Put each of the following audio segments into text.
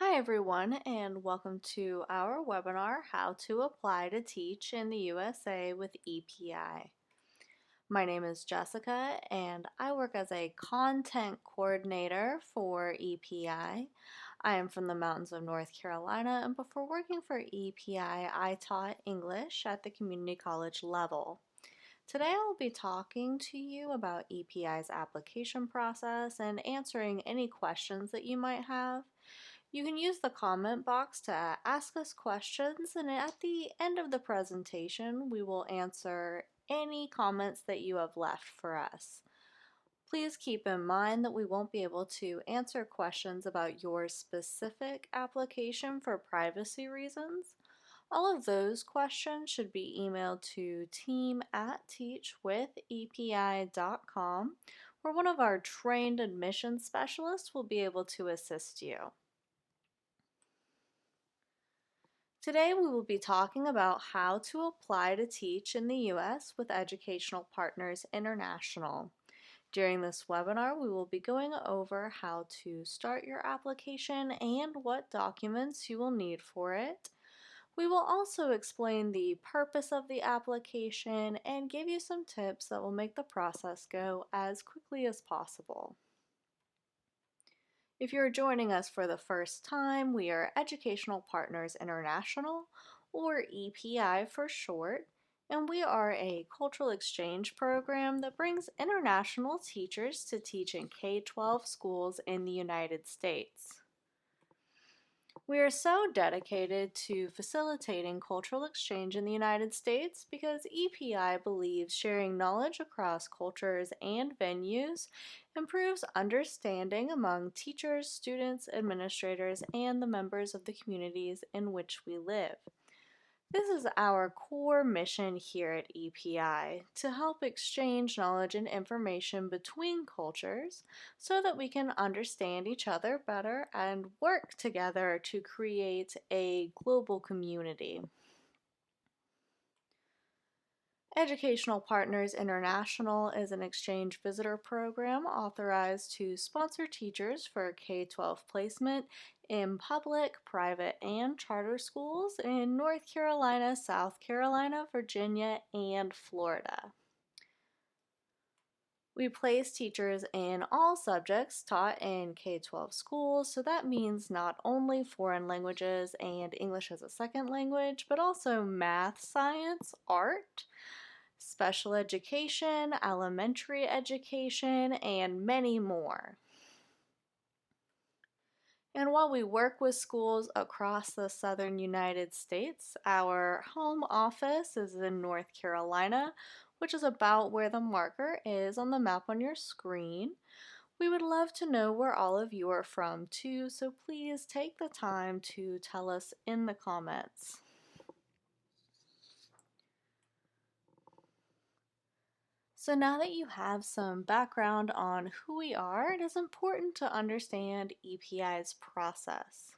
Hi everyone, and welcome to our webinar, How to Apply to Teach in the USA with EPI. My name is Jessica, and I work as a content coordinator for EPI. I am from the mountains of North Carolina, and before working for EPI, I taught English at the community college level. Today I will be talking to you about EPI's application process and answering any questions that you might have. You can use the comment box to ask us questions, and at the end of the presentation, we will answer any comments that you have left for us. Please keep in mind that we won't be able to answer questions about your specific application for privacy reasons. All of those questions should be emailed to team@teachwithepi.com, where one of our trained admissions specialists will be able to assist you. Today we will be talking about how to apply to teach in the U.S. with Educational Partners International. During this webinar, we will be going over how to start your application and what documents you will need for it. We will also explain the purpose of the application and give you some tips that will make the process go as quickly as possible. If you're joining us for the first time, we are Educational Partners International, or EPI for short, and we are a cultural exchange program that brings international teachers to teach in K-12 schools in the United States. We are so dedicated to facilitating cultural exchange in the United States because EPI believes sharing knowledge across cultures and venues improves understanding among teachers, students, administrators, and the members of the communities in which we live. This is our core mission here at EPI, to help exchange knowledge and information between cultures so that we can understand each other better and work together to create a global community. Educational Partners International is an exchange visitor program authorized to sponsor teachers for K-12 placement in public, private, and charter schools in North Carolina, South Carolina, Virginia, and Florida. We place teachers in all subjects taught in K-12 schools, so that means not only foreign languages and English as a second language, but also math, science, art, special education, elementary education, and many more. And while we work with schools across the southern United States, our home office is in North Carolina, which is about where the marker is on the map on your screen. We would love to know where all of you are from too, so please take the time to tell us in the comments. So now that you have some background on who we are, it is important to understand EPI's process.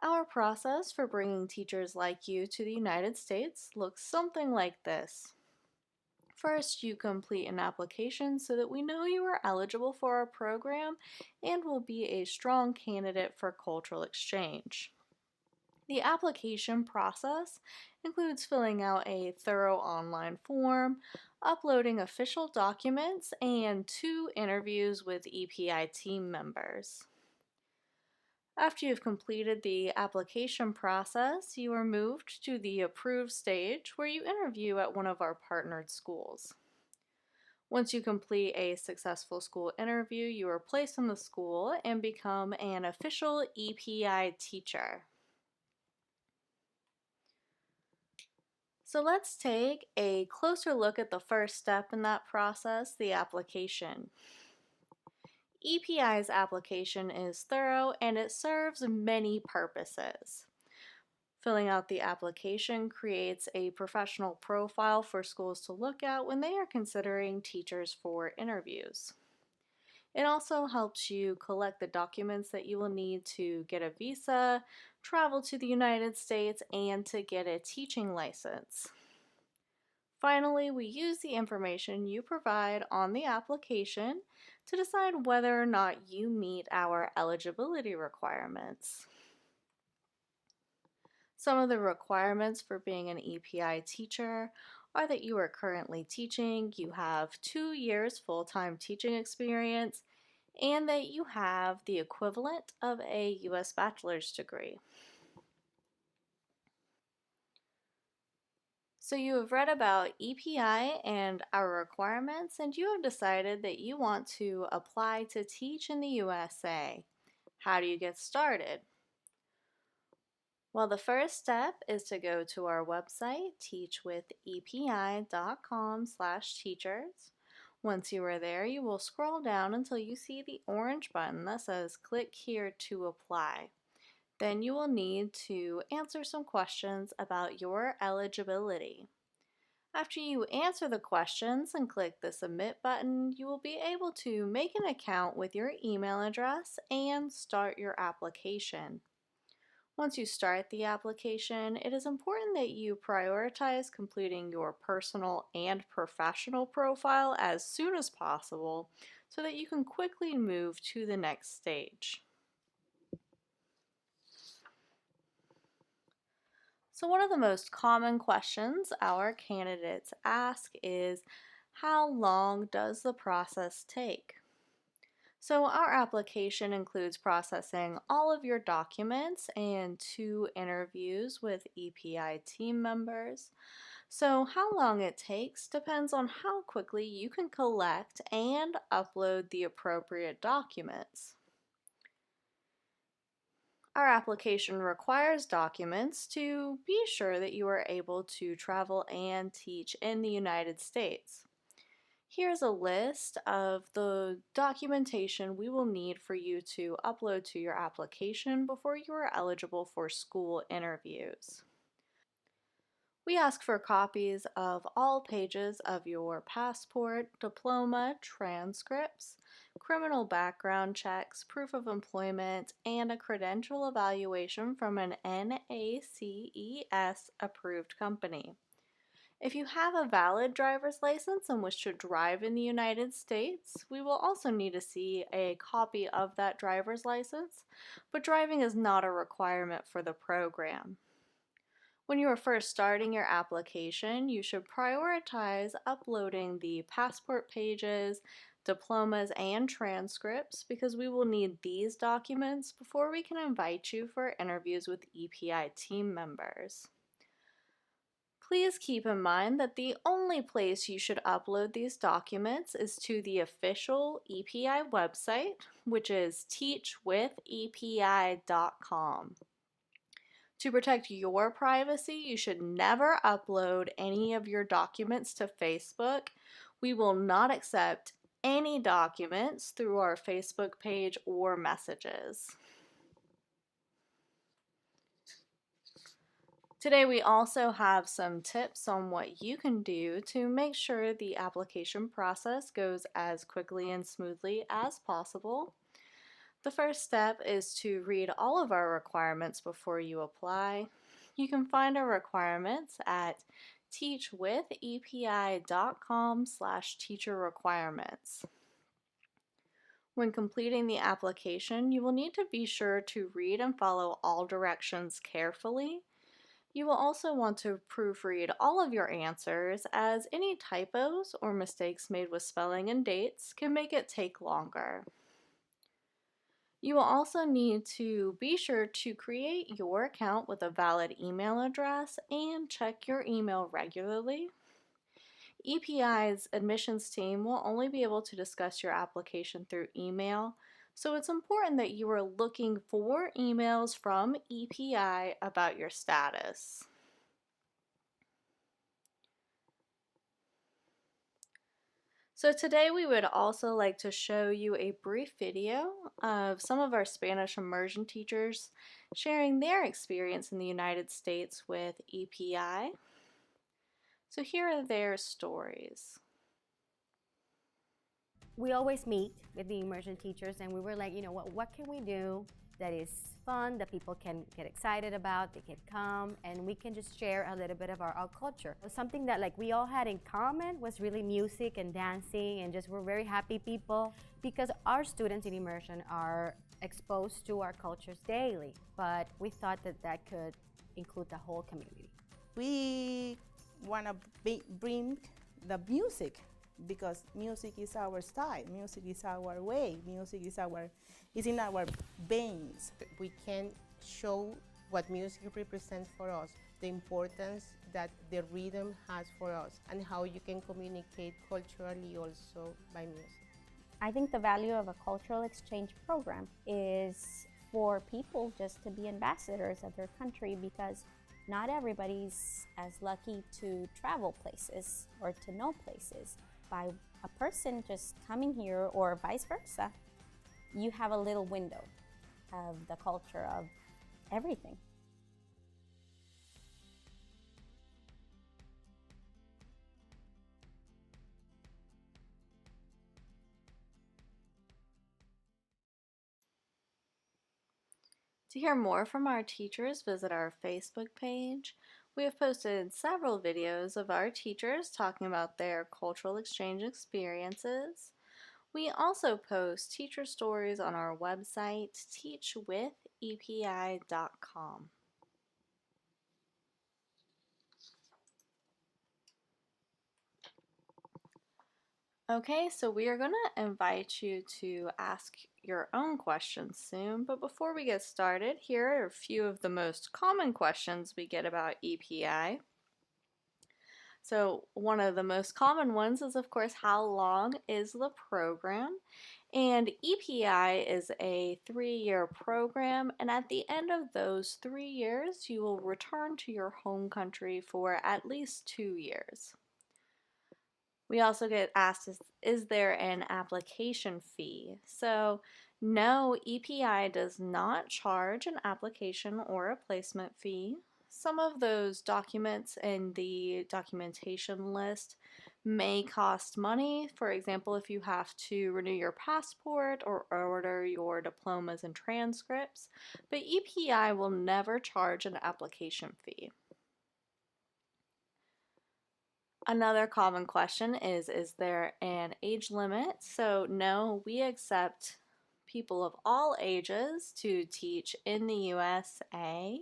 Our process for bringing teachers like you to the United States looks something like this. First, you complete an application so that we know you are eligible for our program and will be a strong candidate for cultural exchange. The application process includes filling out a thorough online form, uploading official documents, and 2 interviews with EPI team members. After you've completed the application process, you are moved to the approved stage where you interview at one of our partnered schools. Once you complete a successful school interview, you are placed in the school and become an official EPI teacher. So let's take a closer look at the first step in that process, the application. EPI's application is thorough and it serves many purposes. Filling out the application creates a professional profile for schools to look at when they are considering teachers for interviews. It also helps you collect the documents that you will need to get a visa, travel to the United States, and to get a teaching license. Finally, we use the information you provide on the application to decide whether or not you meet our eligibility requirements. Some of the requirements for being an EPI teacher are that you are currently teaching, you have 2 years full-time teaching experience, and that you have the equivalent of a U.S. bachelor's degree. So you have read about EPI and our requirements, and you have decided that you want to apply to teach in the USA. How do you get started? Well, the first step is to go to our website, teachwithepi.com/teachers. Once you are there, you will scroll down until you see the orange button that says click here to apply. Then you will need to answer some questions about your eligibility. After you answer the questions and click the submit button, you will be able to make an account with your email address and start your application. Once you start the application, it is important that you prioritize completing your personal and professional profile as soon as possible so that you can quickly move to the next stage. So one of the most common questions our candidates ask is, how long does the process take? So our application includes processing all of your documents and 2 interviews with EPI team members. So how long it takes depends on how quickly you can collect and upload the appropriate documents. Our application requires documents to be sure that you are able to travel and teach in the United States. Here's a list of the documentation we will need for you to upload to your application before you are eligible for school interviews. We ask for copies of all pages of your passport, diploma, transcripts, criminal background checks, proof of employment, and a credential evaluation from an NACES approved company. If you have a valid driver's license and wish to drive in the United States, we will also need to see a copy of that driver's license, but driving is not a requirement for the program. When you are first starting your application, you should prioritize uploading the passport pages, diplomas, and transcripts because we will need these documents before we can invite you for interviews with EPI team members. Please keep in mind that the only place you should upload these documents is to the official EPI website, which is teachwithepi.com. To protect your privacy, you should never upload any of your documents to Facebook. We will not accept any documents through our Facebook page or messages. Today we also have some tips on what you can do to make sure the application process goes as quickly and smoothly as possible. The first step is to read all of our requirements before you apply. You can find our requirements at teachwithepi.com/teacher requirements. When completing the application, you will need to be sure to read and follow all directions carefully. You will also want to proofread all of your answers, as any typos or mistakes made with spelling and dates can make it take longer. You will also need to be sure to create your account with a valid email address and check your email regularly. EPI's admissions team will only be able to discuss your application through email, so it's important that you are looking for emails from EPI about your status. So today we would also like to show you a brief video of some of our Spanish immersion teachers sharing their experience in the United States with EPI. So here are their stories. We always meet with the immersion teachers and we were like, what can we do that is fun, that people can get excited about, they can come, and we can just share a little bit of our culture. Something that like we all had in common was really music and dancing, and just we're very happy people because our students in immersion are exposed to our cultures daily, but we thought that that could include the whole community. We want to bring the music because music is our style, music is our way, music is in our veins. We can show what music represents for us, the importance that the rhythm has for us, and how you can communicate culturally also by music. I think the value of a cultural exchange program is for people just to be ambassadors of their country, because not everybody's as lucky to travel places or to know places. By a person just coming here or vice versa, you have a little window of the culture of everything. To hear more from our teachers, visit our Facebook page. We have posted several videos of our teachers talking about their cultural exchange experiences. We also post teacher stories on our website, teachwithepi.com. Okay, so we are going to invite you to ask your own questions soon, but before we get started, here are a few of the most common questions we get about EPI. So one of the most common ones is, of course, how long is the program? And EPI is a 3-year program, and at the end of those 3 years, you will return to your home country for at least 2 years. We also get asked, is there an application fee? So no, EPI does not charge an application or a placement fee. Some of those documents in the documentation list may cost money. For example, if you have to renew your passport or order your diplomas and transcripts, but EPI will never charge an application fee. Another common question is there an age limit? So no, we accept people of all ages to teach in the USA.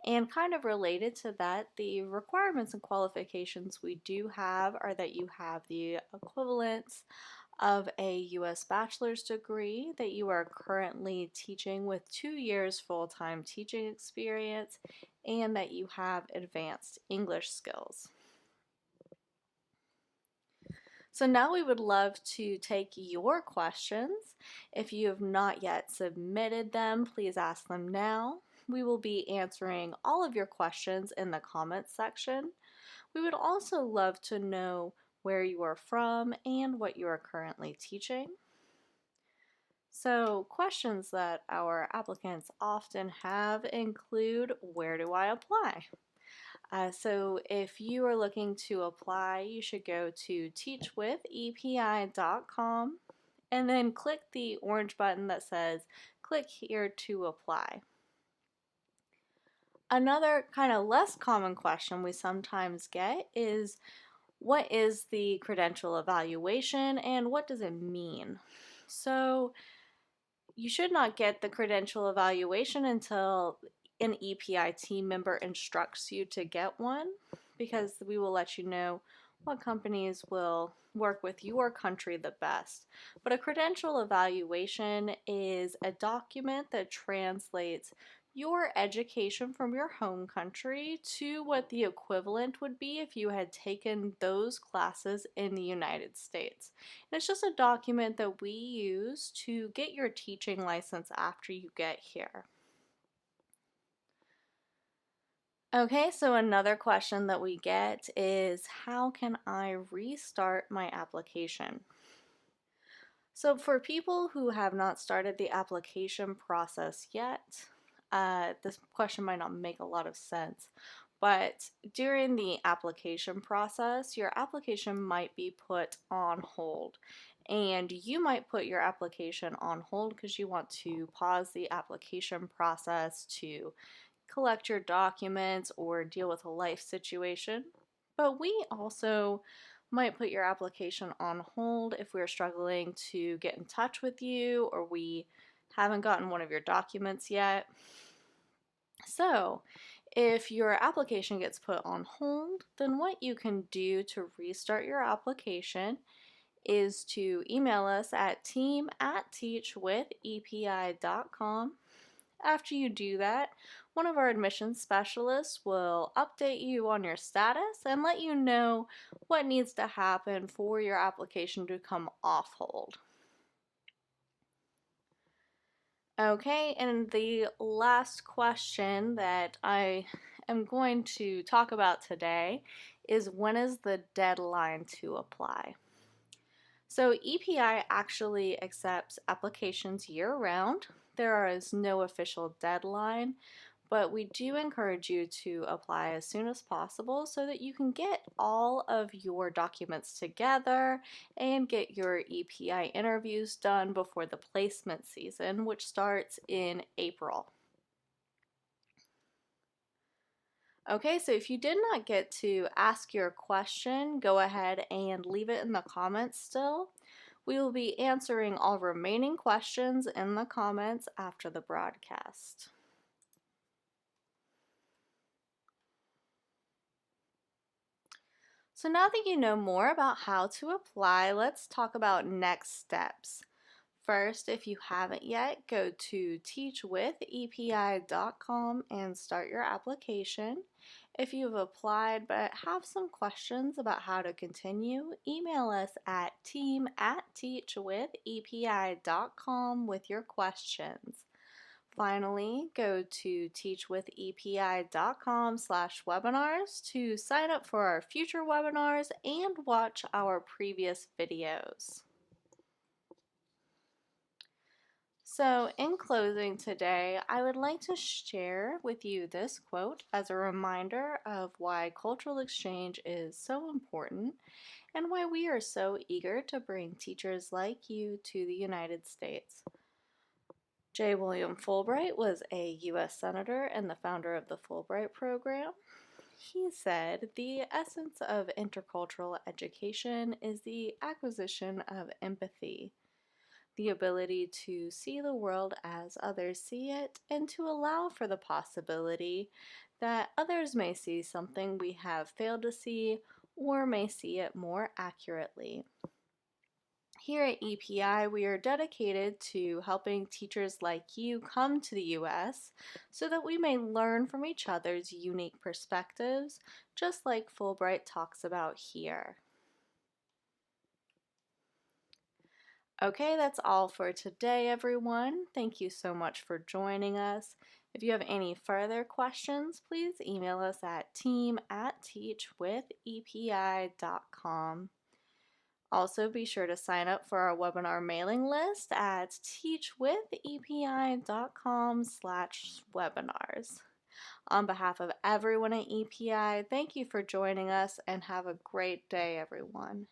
And kind of related to that, the requirements and qualifications we do have are that you have the equivalence of a U.S. bachelor's degree, that you are currently teaching with 2 years full-time teaching experience, and that you have advanced English skills. So now we would love to take your questions. If you have not yet submitted them, please ask them now. We will be answering all of your questions in the comments section. We would also love to know where you are from and what you are currently teaching. So questions that our applicants often have include, where do I apply? So if you are looking to apply, you should go to teachwithepi.com and then click the orange button that says click here to apply. Another kind of less common question we sometimes get is, what is the credential evaluation and what does it mean? So you should not get the credential evaluation until an EPI team member instructs you to get one, because we will let you know what companies will work with your country the best. But a credential evaluation is a document that translates your education from your home country to what the equivalent would be if you had taken those classes in the United States. And it's just a document that we use to get your teaching license after you get here. Okay, so another question that we get is, how can I restart my application? So for people who have not started the application process yet, this question might not make a lot of sense. But during the application process, your application might be put on hold. And you might put your application on hold because you want to pause the application process to collect your documents or deal with a life situation. But we also might put your application on hold if we're struggling to get in touch with you or we haven't gotten one of your documents yet. So, if your application gets put on hold, then what you can do to restart your application is to email us at team@teachwithepi.com. After you do that, one of our admissions specialists will update you on your status and let you know what needs to happen for your application to come off hold. Okay, and the last question that I am going to talk about today is when is the deadline to apply? So EPI actually accepts applications year-round. There is no official deadline, but we do encourage you to apply as soon as possible so that you can get all of your documents together and get your EPI interviews done before the placement season, which starts in April. Okay, so if you did not get to ask your question, go ahead and leave it in the comments still. We will be answering all remaining questions in the comments after the broadcast. So now that you know more about how to apply, let's talk about next steps. First, if you haven't yet, go to teachwithepi.com and start your application. If you've applied but have some questions about how to continue, email us at team@teachwithepi.com with your questions. Finally, go to teachwithepi.com/webinars to sign up for our future webinars and watch our previous videos. So, in closing today, I would like to share with you this quote as a reminder of why cultural exchange is so important and why we are so eager to bring teachers like you to the United States. J. William Fulbright was a U.S. Senator and the founder of the Fulbright Program. He said, "The essence of intercultural education is the acquisition of empathy, the ability to see the world as others see it, and to allow for the possibility that others may see something we have failed to see or may see it more accurately." Here at EPI, we are dedicated to helping teachers like you come to the U.S. so that we may learn from each other's unique perspectives, just like Fulbright talks about here. Okay, that's all for today, everyone. Thank you so much for joining us. If you have any further questions, please email us at team@teachwithepi.com. Also, be sure to sign up for our webinar mailing list at teachwithepi.com/webinars. On behalf of everyone at EPI, thank you for joining us and have a great day, everyone.